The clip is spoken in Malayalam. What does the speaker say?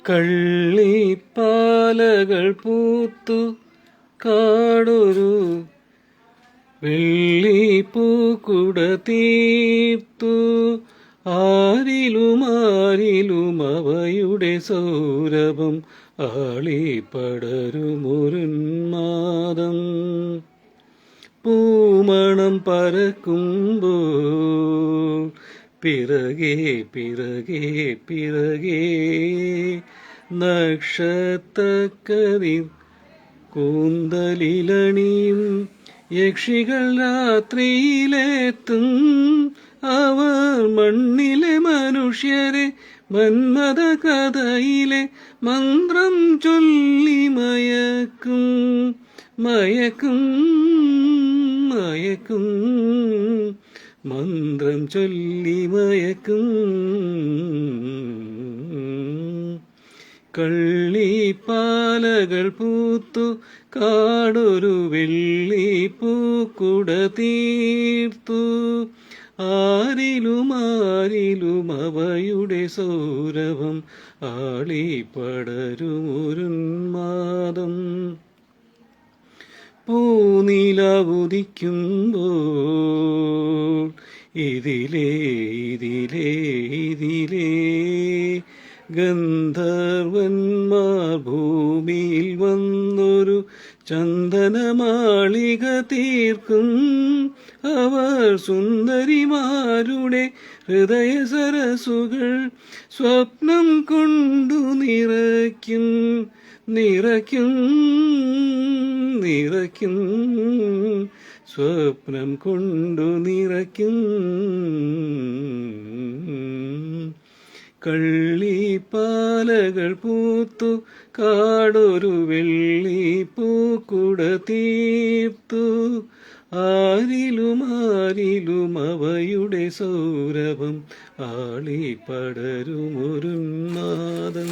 കള്ളിപ്പാലകൾ പൂത്തു കാടൊരു വെള്ളിപ്പൂക്കുട തീർത്തു. ആരിലും അവയുടെ സൗരഭം ആളിപ്പടരുമൊരുന്മാദം. പൂമണം പരക്കുമ്പോൾ പിറകെ പിറകെ പിറകെ നക്ഷത്രക്കതിർ കൂന്തലിലണിയും യക്ഷികൾ രാത്രിയിലെത്തും. അവർ മണ്ണിലെ മനുഷ്യരെ മന്മഥ കഥയിലെ മന്ത്രം ചൊല്ലി മയക്കും മയക്കും മയക്കും മന്ത്രം ചൊല്ലി മയക്കും. കള്ളിപ്പാലകൾ പൂത്തു കാടൊരു വെള്ളിപ്പൂക്കുട തീർത്തു. ആരിലും അവയുടെ സൗരഭം ആളിപ്പടരുമൊരുന്മാദം. പൂനിലാവുദിക്കുമ്പോൾ ഇതിലേ ഇതിലേ ഇതിലേ ഗന്ധർവന്മാർ ഭൂമിയിൽ വന്നൊരു ചന്ദനമാളിക തീർക്കും. അവർ സുന്ദരിമാരുടെ ഹൃദയ സരസുകൾ സ്വപ്നം കൊണ്ടു നിറയ്ക്കും നിറയ്ക്കും നിറയ്ക്കും സ്വപ്നം കൊണ്ടു നിറയ്ക്കും. കള്ളിപ്പാലകൾ പൂത്തു കാടൊരു വെള്ളിപ്പൂക്കുട തീർത്തു. ആരിലും അവയുടെ സൗരഭം ആളിപ്പടരുമൊരുന്മാദം.